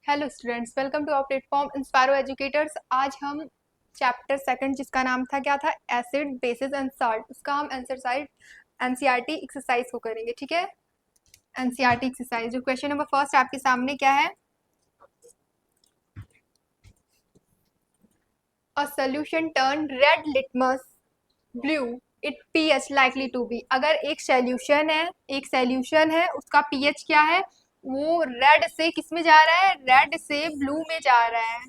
Hello students, welcome to our platform Inspiro educators. आज हम chapter second, जिसका नाम था क्या था, एसिड बेसिस एंड साल्ट, उसका हम एनसीईआरटी एक्सरसाइज को करेंगे। ठीक है, एनसीईआरटी एक्सरसाइज। जो क्वेश्चन नंबर फर्स्ट आपके सामने क्या है, a solution turn red litmus blue it pH likely to be. अगर एक सोल्यूशन है उसका पीएच क्या है, वो रेड से किस में जा रहा है, रेड से ब्लू में जा रहा है।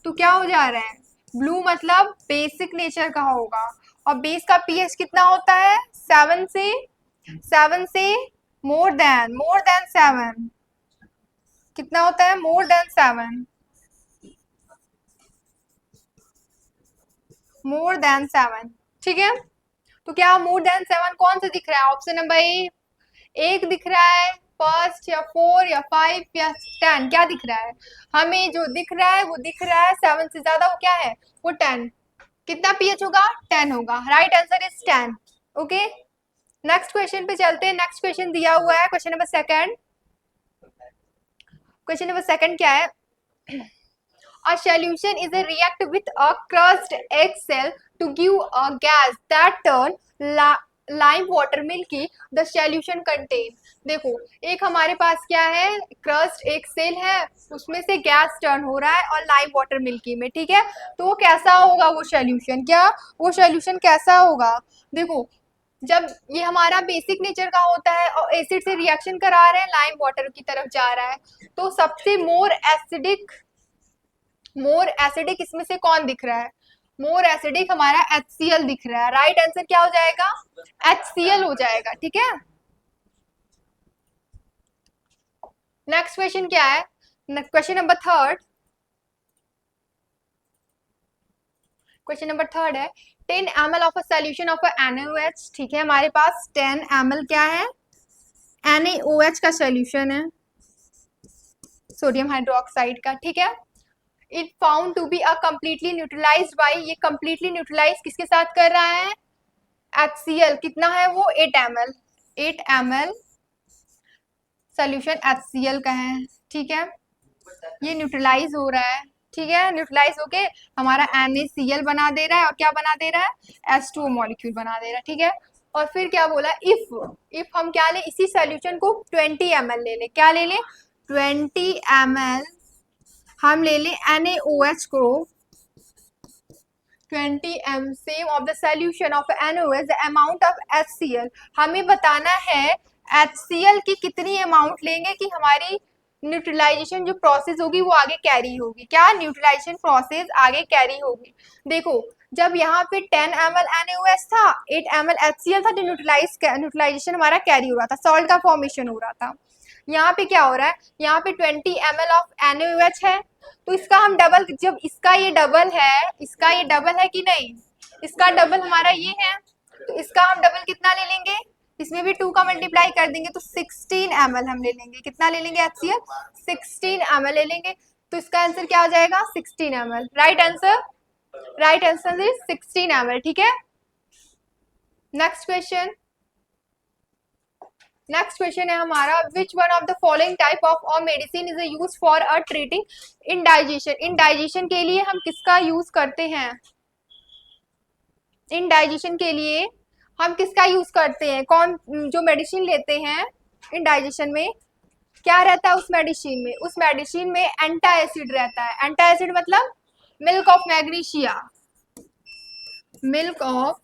तो क्या हो जा रहा है, ब्लू मतलब बेसिक नेचर का होगा, और बेस का पीएच कितना होता है, 7 से मोर देन 7। कितना होता है, मोर देन 7, मोर देन 7। ठीक है, तो क्या मोर देन 7 कौन सा दिख रहा है, ऑप्शन नंबर ए एक दिख रहा है, फर्स्ट या 4 या 5 या 10, क्या दिख रहा है, हमें जो दिख रहा है वो दिख रहा है 7 से ज्यादा, वो क्या है, वो 10। कितना पीएच होगा, 10 होगा। Right answer is 10। Okay, next question पे चलते हैं। नेक्स्ट क्वेश्चन दिया हुआ है, question number second. Question number second क्या है, a solution is a react with a crushed egg cell to give a gas that turn lime water milky the solution contain। देखो, एक हमारे पास क्या है, क्रस्ट एक सेल है, उसमें से गैस टर्न हो रहा है और लाइम वाटर मिल्की में। ठीक है, तो वो कैसा होगा, वो सॉल्यूशन क्या, वो सॉल्यूशन कैसा होगा। देखो, जब ये हमारा बेसिक नेचर का होता है और एसिड से रिएक्शन करा रहे हैं, लाइम वाटर की तरफ जा रहा है, तो सबसे मोर एसिडिक इसमें से कौन दिख रहा है, मोर एसिडिक हमारा HCl दिख रहा है। राइट आंसर क्या हो जाएगा, HCl हो जाएगा। ठीक है, नेक्स्ट क्वेश्चन क्या है, question number third. Question number third है 10 ml of a solution of NaOH। ठीक है, हमारे पास 10 ml क्या है, NaOH का सोल्यूशन है, सोडियम हाइड्रोक्साइड का। ठीक है, it found to be a completely neutralised by, ये कंप्लीटली न्यूट्रलाइज किसके साथ कर रहा है, HCl। कितना है वो, 8 ml, 8 ml सोल्यूशन HCl का है। ठीक है, ये न्यूट्रलाइज हो रहा है। ठीक है, न्यूट्रलाइज होके हमारा NaCl बना दे रहा है, और क्या बना दे रहा है, H2O मॉलिक्यूल बना दे रहा है। ठीक है, और फिर क्या बोला, इफ हम क्या ले, इसी सोल्यूशन को 20 ml ले ले, क्या ले ले, 20 ml हम ले ले NaOH को, 20 m same of the solution of NaOH the amount of HCl। हमें बताना है HCl की कितनी अमाउंट लेंगे कि हमारी न्यूट्रलाइजेशन जो प्रोसेस होगी वो आगे कैरी होगी, क्या न्यूट्रलाइजेशन प्रोसेस आगे कैरी होगी। देखो, जब यहाँ पे 10 ml NaOH था, 8 ml HCl था, तो न्यूट्रलाइजेशन हमारा कैरी हो रहा था, सॉल्ट का फॉर्मेशन हो रहा था। यहाँ पे क्या हो रहा है, यहाँ पे 20 ml ऑफ NaOH है, तो इसका हम डबल, जब इसका ये डबल है, इसका ये डबल है कि नहीं, इसका डबल हमारा ये है, तो इसका हम डबल कितना ले लेंगे, इसमें भी 2 का मल्टीप्लाई कर देंगे, तो 16 ml हम ले लेंगे। कितना ले लेंगे HCl, 16 ml ले लेंगे, तो इसका आंसर क्या हो जाएगा, 16 ml। Right answer is 16 ml। ठीक है, नेक्स्ट क्वेश्चन। नेक्स्ट क्वेश्चन है हमारा, which one of the following type of और medicine is use for a treating indigestion. Indigestion के लिए हम किसका यूज करते हैं, इंडाइजेशन के लिए हम किसका यूज करते हैं, कौन जो मेडिसिन लेते हैं इंडाइजेशन में, क्या रहता है उस मेडिसिन में एंटा एसिड रहता है। एंटा एसिड मतलब milk of magnesia, milk of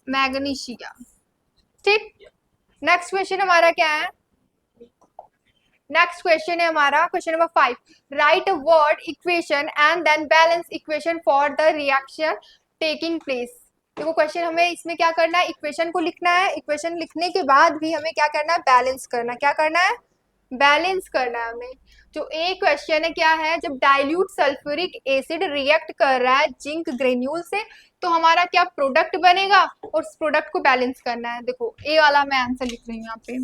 magnesia. ठीक, नेक्स्ट क्वेश्चन हमारा क्या है, नेक्स्ट क्वेश्चन है हमारा question number 5, write word equation and then balance equation for the reaction taking place. देखो, क्वेश्चन हमें इसमें क्या करना है, इक्वेशन को लिखना है, इक्वेशन लिखने के बाद भी हमें क्या करना है, बैलेंस करना, क्या करना है, बैलेंस करना है हमें। जो एक क्वेश्चन है क्या है, जब डाइल्यूट सल्फ्यूरिक एसिड रिएक्ट कर रहा है जिंक ग्रेन्यूल से, तो हमारा क्या प्रोडक्ट बनेगा, और उस प्रोडक्ट को बैलेंस करना है। देखो, ए वाला मैं आंसर लिख रही हूँ यहाँ पे,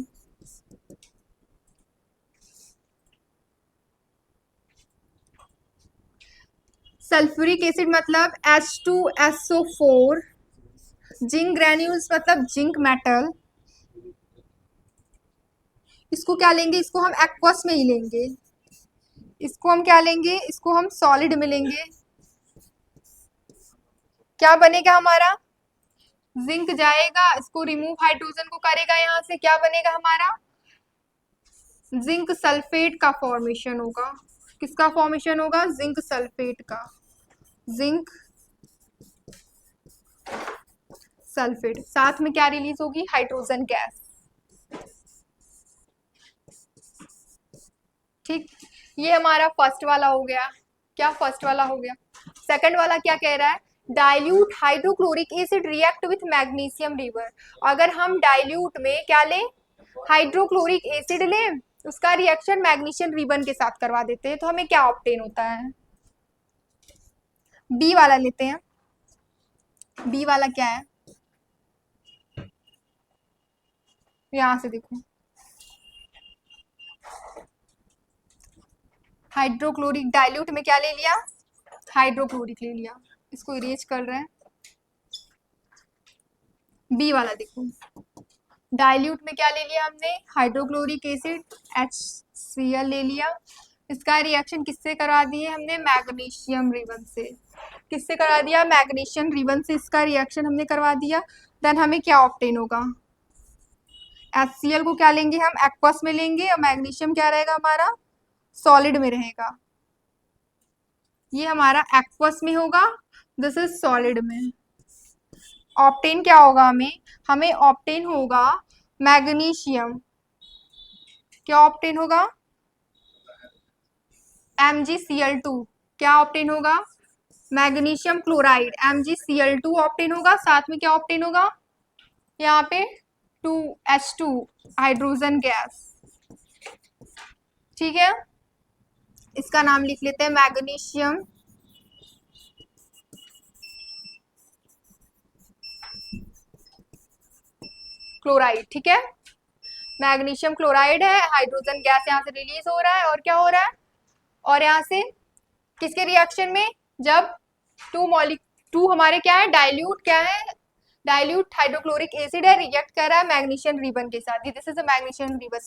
सल्फ्यूरिक एसिड मतलब H2SO4, जिंक ग्रेन्यूल्स मतलब जिंक मेटल, इसको क्या लेंगे, इसको हम एक्वस में ही लेंगे, इसको हम क्या लेंगे, इसको हम सॉलिड में लेंगे। क्या बनेगा हमारा, जिंक जाएगा, इसको रिमूव हाइड्रोजन को करेगा, यहाँ से क्या बनेगा हमारा, जिंक सल्फेट का फॉर्मेशन होगा। किसका फॉर्मेशन होगा, जिंक सल्फेट का, जिंक सल्फेट। साथ में क्या रिलीज होगी, हाइड्रोजन गैस। ठीक, ये हमारा फर्स्ट वाला हो गया। क्या फर्स्ट वाला हो गया। सेकंड वाला क्या कह रहा है, dilute hydrochloric acid react with magnesium river. अगर हम डाइल्यूट में क्या लें, हाइड्रोक्लोरिक एसिड लें, उसका रिएक्शन मैग्नीशियम रिबन के साथ करवा देते हैं, तो हमें क्या ऑब्टेन होता है। बी वाला लेते हैं। बी वाला क्या है, यहां से देखो, हाइड्रोक्लोरिक डाइल्यूट में क्या ले लिया, हाइड्रोक्लोरिक ले लिया, इसको इरेज कर रहे हैं। बी वाला देखो, डाइल्यूट में क्या ले लिया हमने, हाइड्रोक्लोरिक एसिड HCl ले लिया, इसका रिएक्शन किससे करा दिए हमने, मैग्नीशियम रिबन से। किससे करा दिया, मैग्नीशियम रिबन से इसका रिएक्शन हमने करवा दिया। देन हमें क्या ऑब्टेन होगा, HCl को क्या लेंगे हम, एक्वस में लेंगे, और मैग्नीशियम क्या रहेगा हमारा, सॉलिड में रहेगा। ये हमारा एक्वस में होगा, दिस इज सॉलिड में। ऑब्टेन क्या होगा हमें, हमें ऑब्टेन होगा मैग्नीशियम। क्या ऑब्टेन होगा, MgCl2। क्या ऑब्टेन होगा, मैग्नीशियम क्लोराइड, MgCl2 ऑब्टेन होगा। साथ में क्या ऑब्टेन होगा, यहाँ पे 2H2 हाइड्रोजन गैस। ठीक है, इसका नाम लिख लेते हैं मैग्नीशियम क्लोराइड। ठीक है, मैग्नीशियम क्लोराइड है, हाइड्रोजन गैस यहाँ से रिलीज हो रहा है, और क्या हो रहा है, और यहाँ से किसके रिएक्शन में, जब टू हमारे क्या है, डाइल्यूट क्या है, डाइल्यूट हाइड्रोक्लोरिक एसिड है, रिएक्ट कर रहा है मैग्नीशियम रिबन के साथ। This is a magnesium river.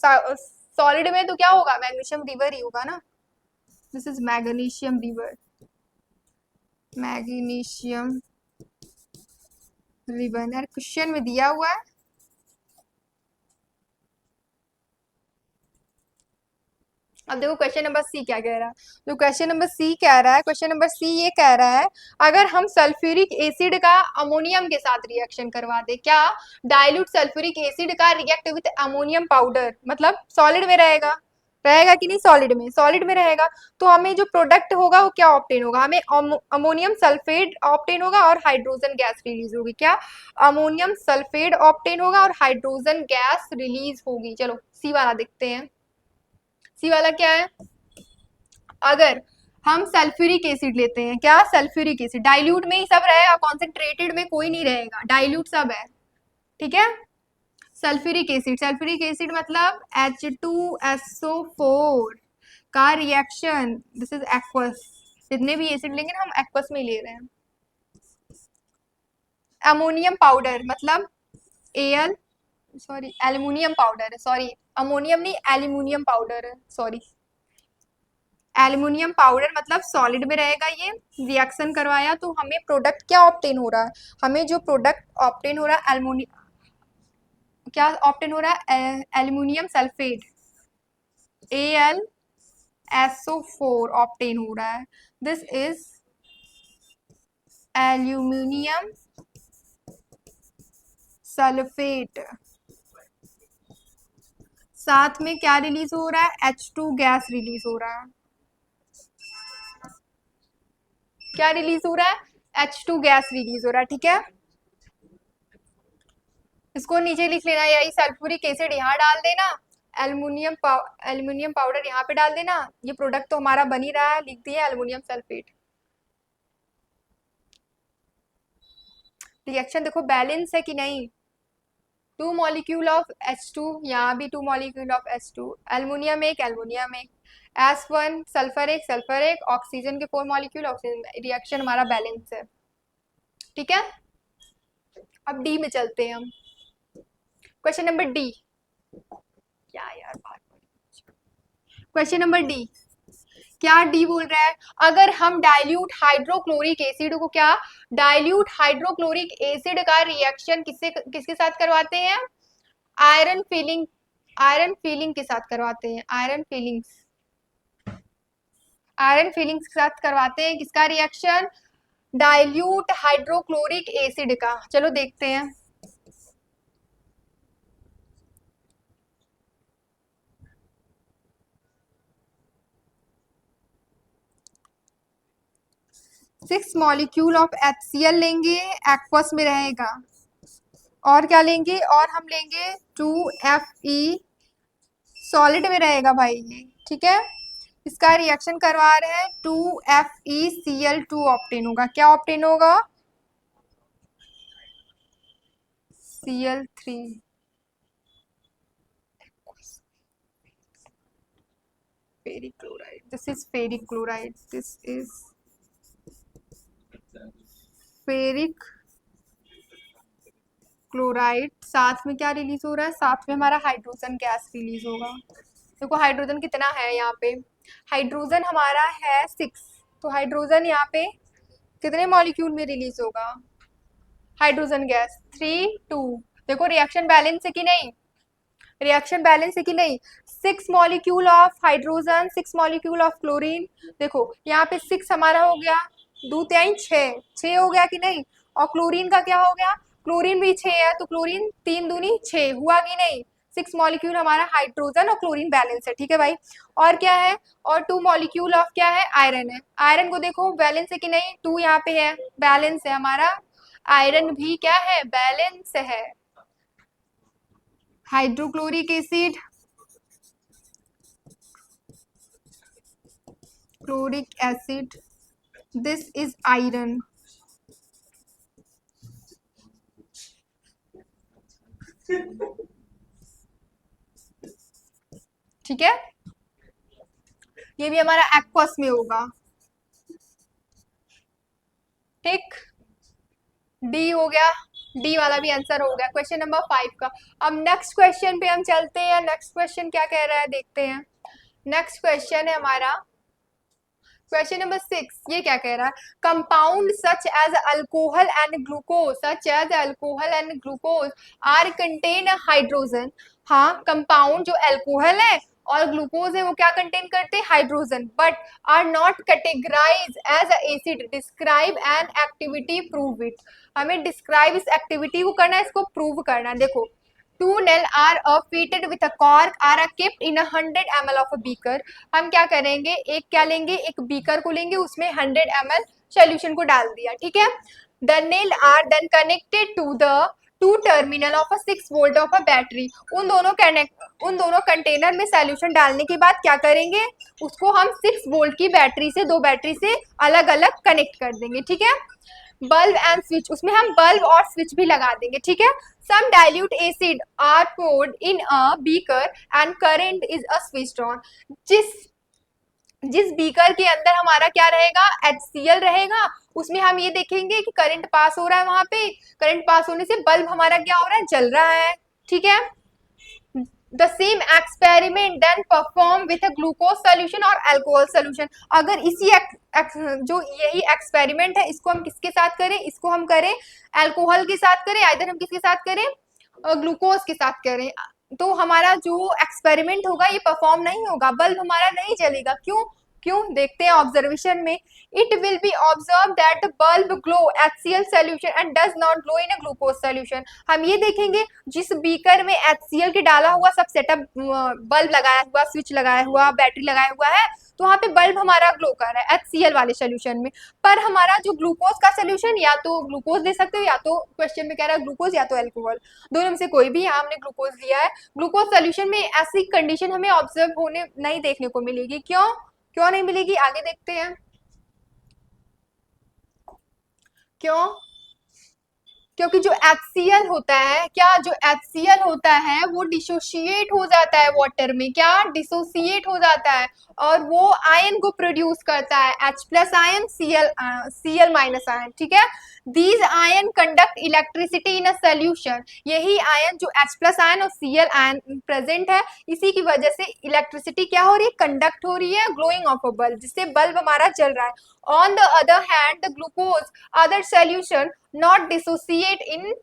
Solid में तो क्या होगा, मैग्नीशियम रिवर ही होगा ना, this is magnesium river, magnesium ribbon. यार क्वेश्चन में दिया हुआ है, अब देखो क्वेश्चन नंबर सी क्या कह रहा है। जो क्वेश्चन नंबर सी कह रहा है, क्वेश्चन नंबर सी ये कह रहा है, अगर हम सल्फ्यूरिक एसिड का अमोनियम के साथ रिएक्शन करवा दे, क्या डाइल्यूट सल्फ्यूरिक एसिड का रिएक्ट विथ अमोनियम पाउडर, मतलब सॉलिड में रहेगा, रहेगा कि नहीं, सॉलिड में, सॉलिड में रहेगा, तो हमें जो प्रोडक्ट होगा वो क्या ऑब्टेन होगा, हमें अमोनियम सल्फेट ऑब्टेन होगा और हाइड्रोजन गैस रिलीज होगी। क्या, अमोनियम सल्फेट ऑब्टेन होगा और हाइड्रोजन गैस रिलीज होगी। चलो सी वाला देखते हैं। सी वाला क्या है, अगर हम सल्फ्यूरिक एसिड लेते हैं, क्या, सल्फ्यूरिक एसिड डाइल्यूट में ही सब रहेगा, कॉन्सेंट्रेटेड में कोई नहीं रहेगा, डाइल्यूट सब है। ठीक है, सल्फ्यूरिक एसिड, सल्फ्यूरिक एसिड मतलब H2SO4 का रिएक्शन, दिस इज एक्वस। जितने भी एसिड लेंगे ना हम एक्वस में ले रहे हैं। अमोनियम पाउडर मतलब Al, सॉरी एल्यूमिनियम पाउडर है, सॉरी अमोनियम नहीं एल्यूमिनियम पाउडर है, सॉरी एल्यूमिनियम पाउडर मतलब सॉलिड में रहेगा। ये रिएक्शन करवाया तो हमें प्रोडक्ट क्या ऑब्टेन हो रहा है, हमें जो प्रोडक्ट ऑब्टेन हो रहा है क्या ऑब्टेन हो रहा है, एल्यूमिनियम सल्फेट AlSO4 ऑब्टेन हो रहा है। This is aluminium sulphate. साथ में क्या रिलीज हो रहा है, H2 गैस रिलीज हो रहा है। क्या रिलीज हो रहा है, H2 गैस रिलीज हो रहा है। ठीक है, इसको नीचे लिख लेना, यही सल्फ्यूरिक एसिड यहाँ डाल देना, एल्यूमिनियम पाउडर यहाँ पे डाल देना, ये प्रोडक्ट तो हमारा बन ही रहा है, लिख दिया एल्यूमिनियम सल्फेट। रिएक्शन देखो बैलेंस है कि नहीं, 2 मॉलिक्यूल ऑफ H2, यहाँ भी 2 मॉलिक्यूल ऑफ H2, एल्यूमिनियम एक, एल्यूमिनियम एक, S1 सल्फर एक, सल्फर एक, ऑक्सीजन के 4 मॉलिक्यूल, ऑक्सीजन, रिएक्शन हमारा बैलेंस है। ठीक है, अब डी में चलते हैं हम। क्वेश्चन नंबर डी, क्या यार बात। क्वेश्चन नंबर डी, क्या डी बोल रहा है, अगर हम डाइल्यूट हाइड्रोक्लोरिक एसिड को, क्या डाइल्यूट हाइड्रोक्लोरिक एसिड का रिएक्शन किसके साथ करवाते हैं, आयरन फिलिंग, आयरन फिलिंग के साथ करवाते हैं, आयरन फिलिंग्स, आयरन फिलिंग्स के साथ करवाते हैं किसका रिएक्शन, डाइल्यूट हाइड्रोक्लोरिक एसिड का। चलो देखते हैं। सिक्स मॉलिक्यूल ऑफ HCl लेंगे, एक्वस में रहेगा, और क्या लेंगे, और हम लेंगे 2Fe सॉलिड में रहेगा भाई ये, ठीक है। इसका रिएक्शन करवा रहे हैं, 2FeCl2 ऑप्टेन होगा। क्या ऑप्टेन होगा, Cl3। Ferric chloride, this is ferric chloride, this is ferric chloride. साथ में क्या रिलीज हो रहा है, साथ में हमारा हाइड्रोजन गैस रिलीज होगा। देखो हाइड्रोजन कितना है यहाँ पे, हाइड्रोजन हमारा है 6, तो हाइड्रोजन यहाँ पे कितने मॉलिक्यूल में रिलीज होगा, हाइड्रोजन गैस 3 2। देखो रिएक्शन बैलेंस है कि नहीं, रिएक्शन बैलेंस है कि नहीं, 6 molecule of hydrogen, 6 molecule of chlorine. देखो यहाँ पे 6 हमारा हो गया, 2 3 6 हो गया कि नहीं, और क्लोरीन का क्या हो गया, क्लोरीन भी 6 है, तो क्लोरीन 3 दूनी 6 हुआ कि नहीं। 6 मॉलिक्यूल हमारा हाइड्रोजन और क्लोरीन बैलेंस है, ठीक है भाई। और क्या है, और 2 मॉलिक्यूल ऑफ क्या है, आयरन है। आयरन को देखो बैलेंस है कि नहीं, 2 यहाँ पे है, बैलेंस है हमारा, आयरन भी क्या है, बैलेंस है। Hydrochloric acid, chloric acid, this is iron. ठीक है, ये भी हमारा एक्वस में होगा, ठीक। डी हो गया, डी वाला भी आंसर हो गया क्वेश्चन नंबर 5 का। अब नेक्स्ट क्वेश्चन पे हम चलते हैं। नेक्स्ट क्वेश्चन क्या कह रहा है देखते हैं। नेक्स्ट क्वेश्चन है हमारा क्वेश्चन नंबर 6। ये क्या कह रहा है, compound such as alcohol and glucose, such as alcohol and glucose are contain hydrogen. हाँ, कंपाउंड जो अल्कोहल है और ग्लूकोज है वो क्या कंटेन करते हैं, hydrogen, but are not categorise as acid, describe an activity, prove it. हमें डिस्क्राइब इस एक्टिविटी को करना है, इसको प्रूव करना है। देखो 2 nail are fitted with a cork are kept in 100 ml of a beaker। हम क्या करेंगे, एक क्या लेंगे, एक बीकर को लेंगे, उसमें 100 ml सोल्यूशन को डाल दिया, ठीक है। The nail are then connected to the 2 terminal of a 6 volt of a battery। उन दोनों कंटेनर में सोल्यूशन डालने के बाद क्या करेंगे, उसको हम 6 वोल्ट की बैटरी से, 2 बैटरी से अलग अलग कनेक्ट कर देंगे, ठीक है। बल्ब एंड स्विच, उसमें हम बल्ब और स्विच भी लगा देंगे, ठीक है। Some dilute acid are poured in a beaker and current is a switched on. जिस बीकर के अंदर हमारा क्या रहेगा, HCl रहेगा, उसमें हम ये देखेंगे कि करंट पास हो रहा है, वहां पे करंट पास होने से बल्ब हमारा क्या हो रहा है, जल रहा है, ठीक है। The same experiment then perform with a glucose solution और अल्कोहल सोल्यूशन। अगर इसी जो यही एक्सपेरिमेंट है, इसको हम किसके साथ करें, इसको हम करें अल्कोहल के साथ करें, आइदर हम किसके साथ करें, ग्लूकोज के साथ करें, तो हमारा जो एक्सपेरिमेंट होगा ये परफॉर्म नहीं होगा, बल्ब हमारा नहीं जलेगा। क्यों क्यों, देखते हैं ऑब्जर्वेशन में। It will be observe that bulb glow HCl solution and does not glow in a glucose solution. हम ये देखेंगे जिस बीकर में HCl के डाला हुआ सब सेटअप, बल्ब लगाया हुआ, स्विच लगाया हुआ, बैटरी लगाया हुआ है, तो वहां पे बल्ब हमारा ग्लो कर रहा है HCl वाले सोल्यूशन में। पर हमारा जो ग्लूकोज का सोल्यूशन, या तो ग्लूकोज दे सकते हो, या तो क्वेश्चन में कह रहा है ग्लूकोज या तो अल्कोहल, दोनों में से कोई भी। यहाँ हमने ग्लूकोज लिया है। ग्लूकोज सोल्यूशन में ऐसी कंडीशन हमें ऑब्जर्व होने नहीं देखने को मिलेगी। क्यों क्यों नहीं मिलेगी, आगे देखते हैं क्यों। क्योंकि जो HCl होता है, क्या जो HCl होता है वो डिसोसिएट हो जाता है वाटर में, क्या डिसोसिएट हो जाता है, और वो आयन को प्रोड्यूस करता है, H+ ion, Cl minus ion, ठीक है। These ion conduct electricity in a solution, यही आयन जो H प्लस आयन और Cl आयन प्रेजेंट है, इसी की वजह से इलेक्ट्रिसिटी क्या हो रही है, कंडक्ट हो रही है ग्लोइंग ऑफ अ बल्ब, जिससे बल्ब हमारा जल रहा है। On the other hand the glucose other solution not dissociate in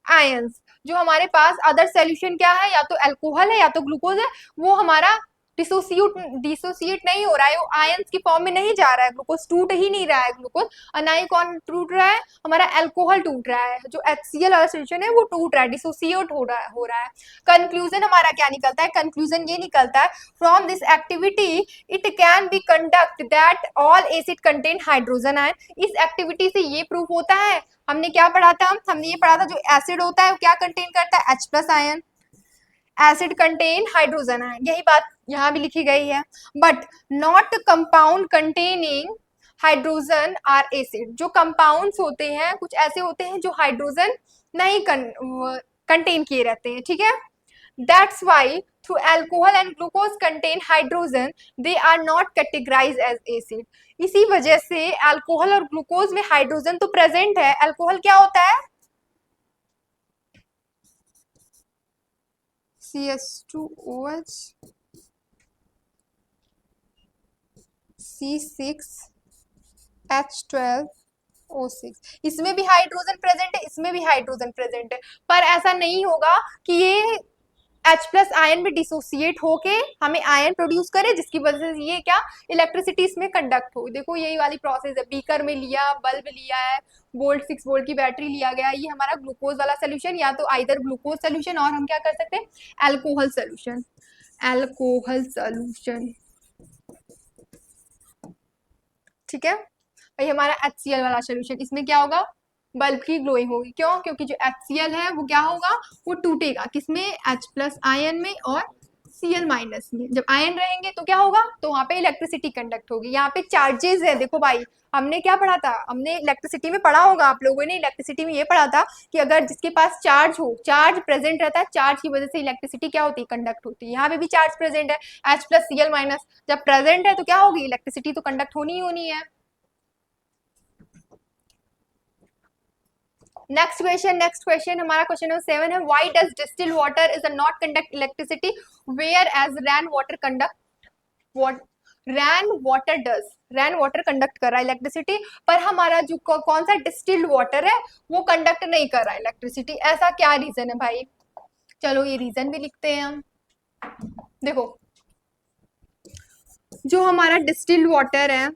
ions, जो हमारे पास अदर सोल्यूशन क्या है, या तो अल्कोहल है या तो ग्लूकोज है, वो हमारा डिसोसिएट नहीं हो रहा है, वो आयंस की फॉर्म में नहीं जा रहा है, ग्लूकोज टूट ही नहीं रहा है ग्लूकोज, और ना ही कौन टूट रहा है, हमारा अल्कोहल टूट रहा है, जो HCl वाला सोल्यूशन है वो टूट रहा है, डिसोसिएट हो रहा है। कंक्लूजन हमारा क्या निकलता है, कंक्लूजन ये निकलता है, from this activity it can be conduct that all acid contain hydrogen ion, इस एक्टिविटी से ये प्रूफ होता है, हमने क्या पढ़ा था, हमने ये पढ़ा था जो एसिड होता है वो क्या कंटेन करता है, H plus ion, acid contain hydrogen ion, यही बात यहाँ भी लिखी गई है। But not compound containing hydrogen are acid, जो कंपाउंड्स होते हैं कुछ ऐसे होते हैं जो हाइड्रोजन नहीं कंटेन किए रहते हैं, ठीक है। That's why through alcohol and glucose contain hydrogen they are not categorise as acid, इसी वजह से अल्कोहल और ग्लूकोज में हाइड्रोजन तो प्रेजेंट है, अल्कोहल क्या होता है CH2OH C6H12O6, इसमें भी हाइड्रोजन प्रेजेंट है, इसमें भी हाइड्रोजन प्रेजेंट है, पर ऐसा नहीं होगा कि ये H प्लस आयन में डिसोसिएट होके हमें आयन प्रोड्यूस करे, जिसकी वजह से ये क्या इलेक्ट्रिसिटी इसमें कंडक्ट हो। देखो यही वाली प्रोसेस है, बीकर में लिया, बल्ब लिया है, वोल्ट 6 वोल्ट की बैटरी लिया गया, ये हमारा ग्लूकोज वाला सोल्यूशन, या तो आइदर ग्लूकोज सोल्यूशन और हम क्या कर सकते हैं अल्कोहल सोल्यूशन, अल्कोहल सोल्यूशन, ठीक है। भाई हमारा HCl वाला सोल्यूशन, इसमें क्या होगा, बल्ब की ग्लोइंग होगी, क्यों, क्योंकि जो HCl है वो क्या होगा, वो टूटेगा किसमें, H प्लस आयन में और Cl माइनस में, जब आयन रहेंगे तो क्या होगा, तो वहां पे इलेक्ट्रिसिटी कंडक्ट होगी। यहाँ पे चार्जेस है, देखो भाई हमने क्या पढ़ा था, हमने इलेक्ट्रिसिटी में पढ़ा होगा आप लोगों ने, इलेक्ट्रिसिटी में ये पढ़ा था कि अगर जिसके पास चार्ज हो, चार्ज प्रेजेंट रहता है, चार्ज की वजह से इलेक्ट्रिसिटी क्या होती है, कंडक्ट होती है। यहाँ पे भी चार्ज प्रेजेंट है, H प्लस Cl माइनस, जब प्रेजेंट है तो क्या होगी, इलेक्ट्रिसिटी तो कंडक्ट होनी ही होनी है। नेक्स्ट क्वेश्चन हमारा क्वेश्चन नंबर 7 है, why does distilled water is not conduct electricity whereas rain water conduct, rain water conduct कर रहा है इलेक्ट्रिसिटी, पर हमारा जो कौन सा डिस्टिल्ड वाटर है वो कंडक्ट नहीं कर रहा है इलेक्ट्रिसिटी, ऐसा क्या रीजन है भाई, चलो ये रीजन भी लिखते हैं हम। देखो जो हमारा डिस्टिल्ड वाटर है,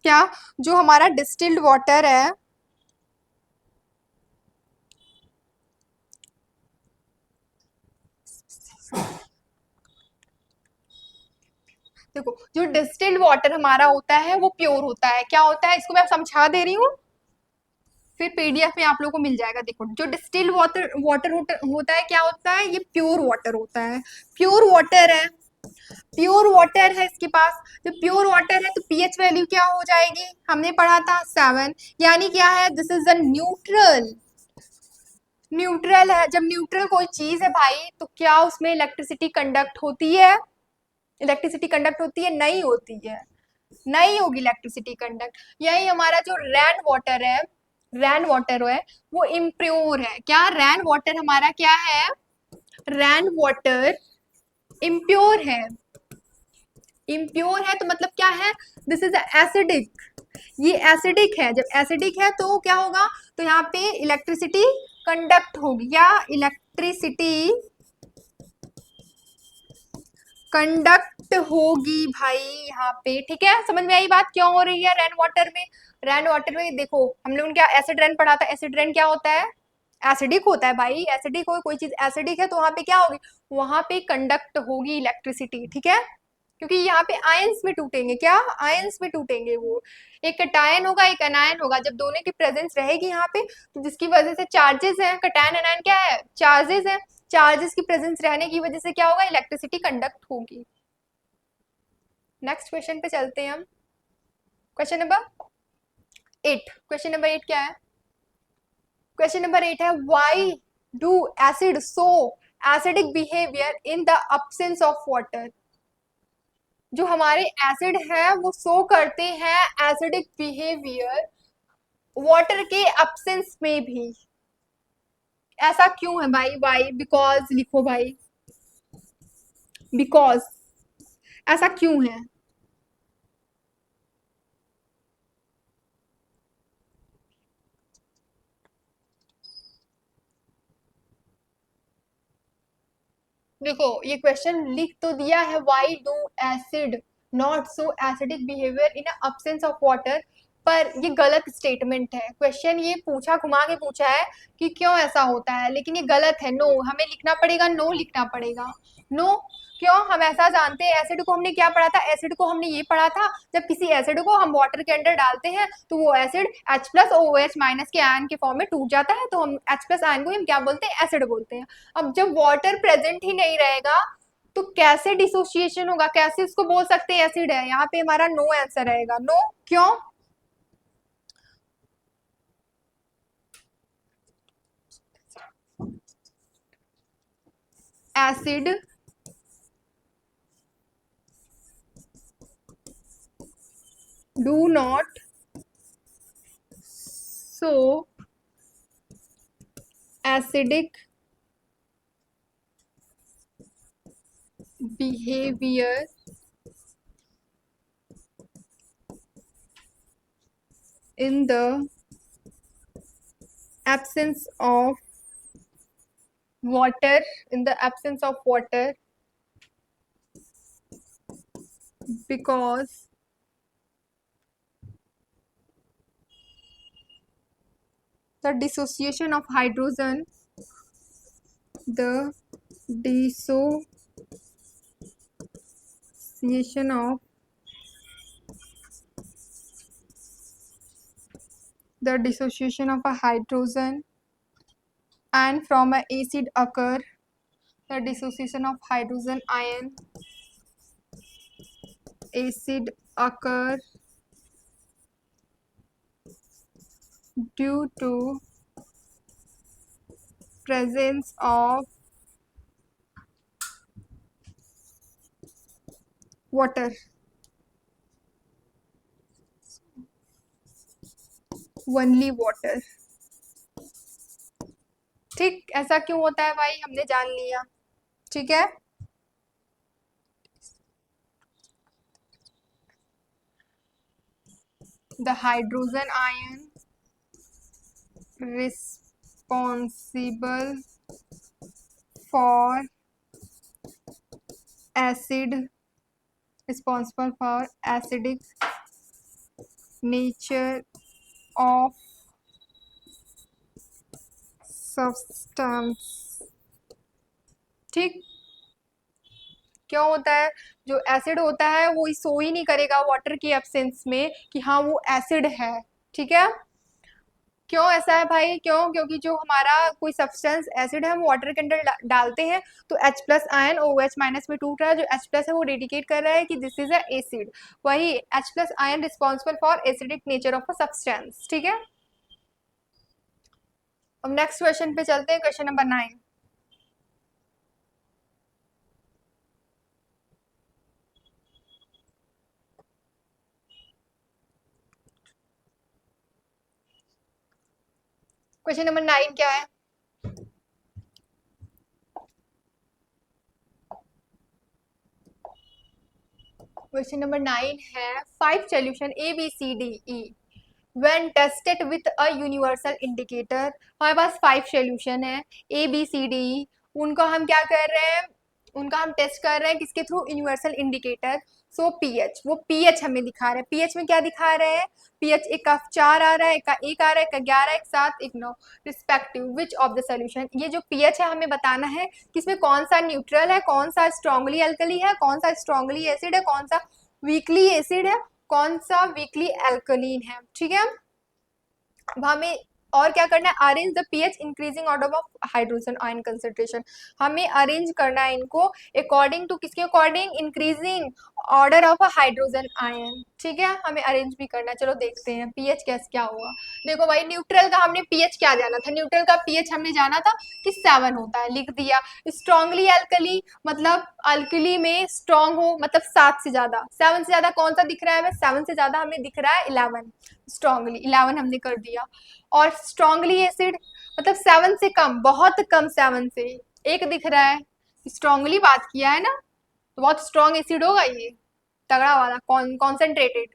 क्या जो हमारा डिस्टिल्ड वाटर है, देखो जो डिस्टिल्ड वाटर हमारा होता है वो प्योर होता है, क्या होता है, इसको मैं समझा दे रही हूँ, फिर पीडीएफ में आप लोगों को मिल जाएगा। देखो जो डिस्टिल्ड वाटर होता है, क्या होता है, ये प्योर वाटर होता है, प्योर वाटर है, प्योर वाटर है इसके पास, जब प्योर वाटर है तो पीएच वैल्यू क्या हो जाएगी, हमने पढ़ा था 7, यानी क्या है, this is a neutral, neutral है, जब न्यूट्रल कोई चीज है भाई तो क्या उसमें इलेक्ट्रिसिटी कंडक्ट होती है, इलेक्ट्रिसिटी कंडक्ट होती है, नहीं होती है, नहीं होगी इलेक्ट्रिसिटी कंडक्ट। यही हमारा जो रैन वाटर है, रैन वाटर है वो इम्प्योर है, क्या रैन वाटर हमारा क्या है, रैन वाटर इम्प्योर है, इम्प्योर है तो मतलब क्या है, दिस इज एसिडिक, ये एसिडिक है, जब एसिडिक है तो क्या होगा, तो यहाँ पे इलेक्ट्रिसिटी कंडक्ट होगी, या इलेक्ट्रिसिटी कंडक्ट होगी भाई यहाँ पे, ठीक है। समझ में आई बात क्यों हो रही है रैन वाटर में, रैन वाटर में देखो हम लोगों ने क्या एसिड रैन पढ़ा था, एसिड रैन क्या होता है, एसिडिक होता है भाई, एसिडिक हो कोई चीज एसिडिक है तो वहां पे क्या होगी, वहां पे कंडक्ट होगी इलेक्ट्रिसिटी, ठीक है, क्योंकि यहाँ पे आयंस में टूटेंगे, क्या आयंस में टूटेंगे, वो एक कटायन होगा एक अनायन होगा, जब दोनों की प्रेजेंस रहेगी यहाँ पे तो जिसकी वजह से चार्जेस है, कटायन अनायन क्या है, चार्जेस है, चार्जेस की प्रेजेंस रहने की वजह से क्या होगा, इलेक्ट्रिसिटी कंडक्ट होगी। नेक्स्ट क्वेश्चन पे चलते हैं हम, क्वेश्चन नंबर 8, क्वेश्चन नंबर 8 क्या है, क्वेश्चन नंबर 8 है, why do acid show acidic behaviour in the absence of water, जो हमारे एसिड है वो शो करते हैं एसिडिक बिहेवियर वाटर के एब्सेंस में भी। ऐसा क्यों है भाई? वाई? बिकॉज लिखो भाई, बिकॉज। ऐसा क्यों है? देखो ये क्वेश्चन लिख तो दिया है, why do acid not so acidic behaviour in absence of water, पर ये गलत स्टेटमेंट है। क्वेश्चन ये पूछा, घुमा के पूछा है कि क्यों ऐसा होता है, लेकिन ये गलत है। नो हमें लिखना पड़ेगा, नो लिखना पड़ेगा। नो क्यों? हम ऐसा जानते हैं, एसिड को हमने क्या पढ़ा था? एसिड को हमने ये पढ़ा था, जब किसी एसिड को हम वाटर के अंदर डालते हैं तो वो acid H plus OH minus के आयन के फॉर्म में टूट जाता है, तो हम H प्लस आयन को हम क्या बोलते हैं? एसिड बोलते हैं। अब जब वाटर प्रेजेंट ही नहीं रहेगा तो कैसे डिसोसिएशन होगा? कैसे उसको बोल सकते हैं एसिड है? यहाँ पे हमारा नो आंसर रहेगा। नो क्यों? Acid do not so acidic behaviour in the absence of water, in the absence of water, because the dissociation of hydrogen, the dissociation of the dissociation of a hydrogen and from a acid occur, the dissociation of hydrogen ion acid occur due to presence of water, only water। ठीक, ऐसा क्यों होता है भाई? हमने जान लिया, ठीक है। The hydrogen ion responsible for acidic nature of substance। ठीक, क्यों होता है? जो एसिड होता है वो सो ही नहीं करेगा वाटर की एब्सेंस में कि हाँ वो एसिड है, ठीक है। क्यों ऐसा है भाई? क्यों? क्योंकि जो हमारा कोई सब्सटेंस एसिड है हम वाटर के अंदर डालते हैं तो H plus ion OH minus में टूट रहा है, जो H प्लस है वो इंडिकेट कर रहा है कि दिस इज अ एसिड। वही H plus ion responsible for acidic nature of a substance, ठीक है। अब नेक्स्ट क्वेश्चन पे चलते हैं, क्वेश्चन नंबर 9। क्वेश्चन नंबर 9 क्या है? क्वेश्चन नंबर 9 है 5 solution ABCDE when tested with a universal indicator। हमारे पास 5 सॉल्यूशन है ABCDE, उनको हम क्या कर रहे हैं? उनका हम टेस्ट कर रहे हैं किसके थ्रू? Universal indicator. सो पीएच, वो पीएच हमें दिखा रहे हैं। पीएच में क्या दिखा रहे हैं? पीएच एक का 4 आ रहा है, एक का 1 आ रहा है, एक का 11, एक 7, एक 9 respective which of the solution. ये जो पीएच है हमें बताना है कि इसमें कौन सा न्यूट्रल है, कौन सा स्ट्रांगली अल्कली है, कौन सा स्ट्रांगली एसिड है, कौन सा वीकली एसिड है, कौन सा वीकली अल्कलीन है, ठीक है। अब हमें और क्या करना है? Arrange the pH increasing order of hydrogen ion concentration. हमें अरेंज करना है इनको अकॉर्डिंग टू, किसके according? Increasing order of a hydrogen ion, ठीक है, हमें अरेंज भी करना है। चलो देखते हैं पीएच कैस क्या हुआ। देखो भाई न्यूट्रल का हमने पीएच क्या जाना था, न्यूट्रल का पीएच हमने जाना था कि 7 होता है, लिख दिया। स्ट्रांगली अल्कली मतलब अल्कली में स्ट्रांग हो मतलब 7 से ज्यादा, 7 से ज्यादा कौन सा दिख रहा है हमें, 7 से ज्यादा हमें दिख रहा है 11, स्ट्रांगली 11 हमने कर दिया। और स्ट्रांगली एसिड मतलब 7 से कम, बहुत कम 7 से, एक दिख रहा है, स्ट्रांगली बात किया है ना, तो बहुत स्ट्रॉन्ग एसिड होगा ये, तगड़ा वाला कॉन्सेंट्रेटेड।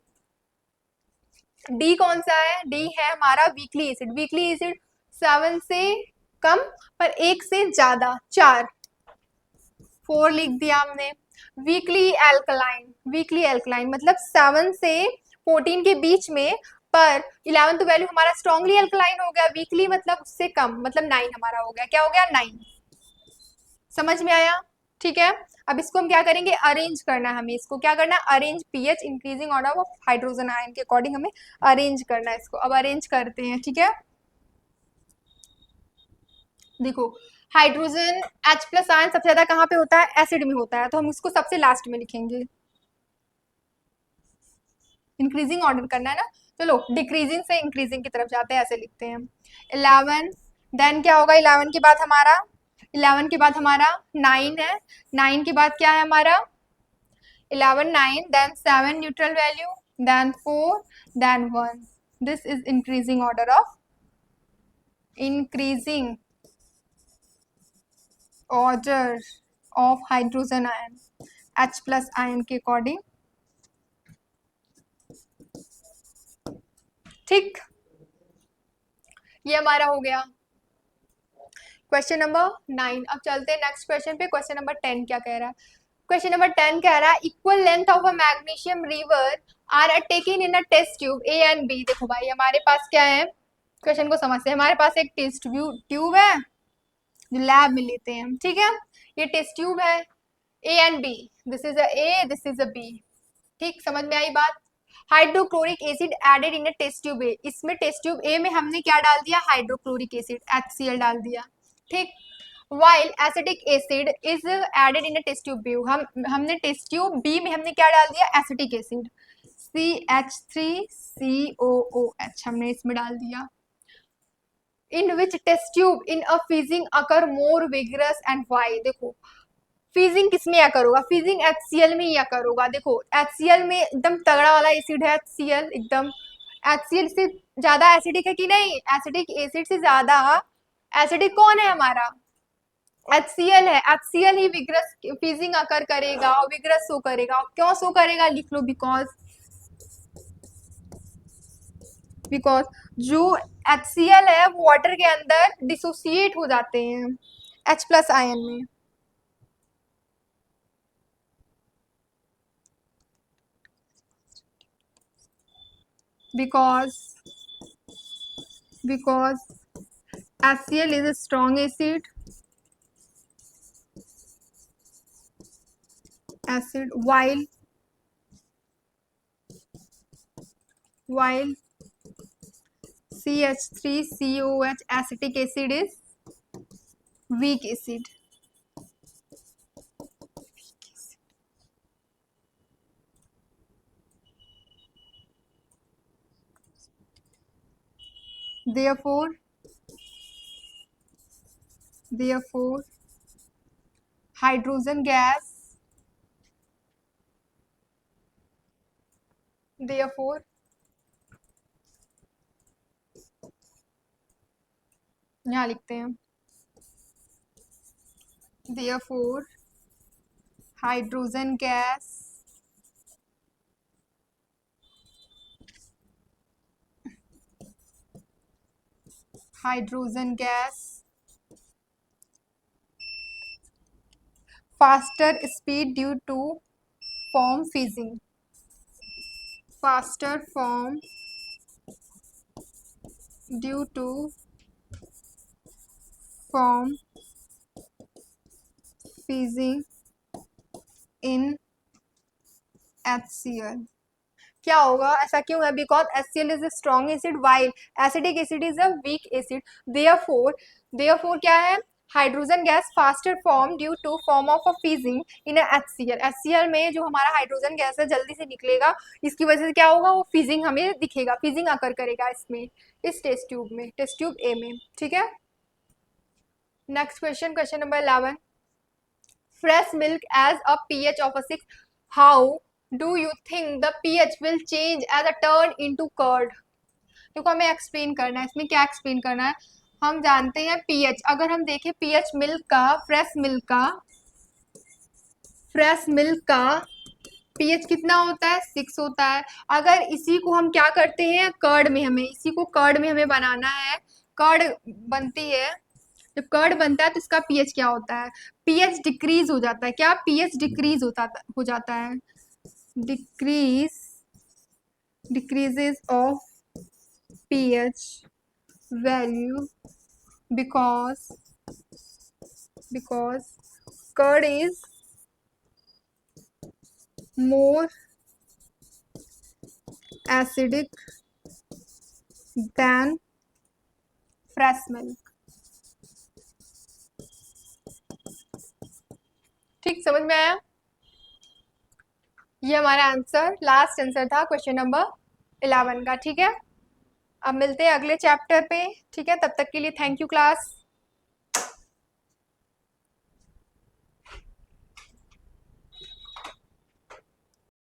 डी कौन सा है, डी है हमारा वीकली एसिड, वीकली एसिड 7 से कम पर 1 से ज्यादा, 4, 4 लिख दिया हमने। वीकली एल्कलाइन, वीकली एल्कलाइन मतलब 7 से 14 के बीच में, पर 11 तो वैल्यू हमारा स्ट्रांगली एल्कलाइन हो गया, वीकली मतलब उससे कम मतलब 9 हमारा हो गया, क्या हो गया 9, समझ में आया, ठीक है। अब इसको हम क्या करेंगे, अरेंज करना है हमें, इसको क्या करना है, arrange pH increasing order of hydrogen ion के अकॉर्डिंग हमें अरेंज करना है इसको। अब अरेंज करते हैं, ठीक है। देखो हाइड्रोजन H प्लस आयन सबसे ज्यादा कहाँ पे होता है, एसिड में होता है, तो हम इसको सबसे लास्ट में लिखेंगे, इंक्रीजिंग ऑर्डर करना है ना। चलो डिक्रीजिंग से इंक्रीजिंग की तरफ जाते हैं, ऐसे लिखते हैं 11, देन क्या होगा 11 के बाद हमारा, 11 के बाद हमारा 9 है, 9 के बाद क्या है हमारा 11 9, then 7 neutral value, then 4, then 1. This is increasing order of, increasing order of hydrogen ion, H plus ion के according, ठीक, ये हमारा हो गया क्वेश्चन नंबर 9। अब चलते हैं नेक्स्ट क्वेश्चन पे, क्वेश्चन नंबर 10 क्या कह रहा है। क्वेश्चन नंबर 10 कह रहा है equal length of a magnesium रिवर are taken in a test tube A and B. देखो भाई हमारे पास क्या है, क्वेश्चन को समझते हैं, हमारे पास एक टेस्ट ट्यूब है जो लैब में लेते हैं, ठीक है, ये टेस्ट ट्यूब है A and B, this is a A, this is a B, ठीक, समझ में आई बात। Hydrochloric acid added in a test tube A, इसमें टेस्ट ट्यूब ए में हमने क्या डाल दिया, हाइड्रोक्लोरिक एसिड HCl डाल दिया, ठीक। While acetic acid is added in a test tube B, हमने टेस्ट ट्यूब बी में हमने क्या डाल दिया, एसिटिक एसिड CH3COOH हमने इसमें डाल दिया। In which test tube in a fizzing occur more vigorous and why, देखो फिजिंग किसमें या करोगा, फिजिंग HCl में या करोगा। देखो HCl में एकदम तगड़ा वाला एसिड है HCl, एकदम HCl से ज्यादा एसिडिक है कि नहीं, एसिडिक एसिड से ज्यादा एसिडिक कौन है हमारा, HCl है, HCl ही विग्रस फिजिंग अकर करेगा और विग्रस शो करेगा, क्यों शो करेगा लिख लो, बिकॉज बिकॉज जो HCl है वो वाटर के अंदर डिसोसिएट हो जाते हैं H प्लस आयन में, because HCl is a strong acid while CH3COH acetic acid is weak acid, therefore hydrogen gas, therefore यहाँ लिखते हैं, therefore hydrogen gas faster speed due to form fizzing, faster form due to form fizzing in HCl। क्या होगा, ऐसा क्यों है, because HCl is a strong acid while acidic acid is a weak acid, therefore क्या है, hydrogen gas faster form due to form of a fizzing in HCl। HCl में जो हमारा हाइड्रोजन गैस है जल्दी से निकलेगा, इसकी वजह से क्या होगा, वो फिजिंग हमें दिखेगा, फिजिंग अकर करेगा इसमें, इस टेस्ट ट्यूब में, टेस्ट ट्यूब ए में। ठीक है, next question, question number 11, fresh milk as a pH of a 6, how do you think the pH will change as a turn into curd? देखो हमें एक्सप्लेन करना है, इसमें क्या एक्सप्लेन करना है, हम जानते हैं पीएच, अगर हम देखें पीएच मिल्क का, फ्रेश मिल्क का पीएच कितना होता है, 6 होता है। अगर इसी को हम क्या करते हैं, कर्ड में, हमें इसी को कर्ड में हमें बनाना है, कर्ड बनती है, जब कर्ड बनता है तो इसका पीएच क्या होता है, पीएच डिक्रीज हो जाता है, क्या पीएच डिक्रीज हो जाता है, decreases of pH value because curd is more acidic than fresh milk। ठीक, समझ में आया? ये हमारा आंसर, लास्ट आंसर था क्वेश्चन नंबर 11 का। ठीक है, अब मिलते हैं अगले चैप्टर पे। ठीक है, तब तक के लिए थैंक यू क्लास।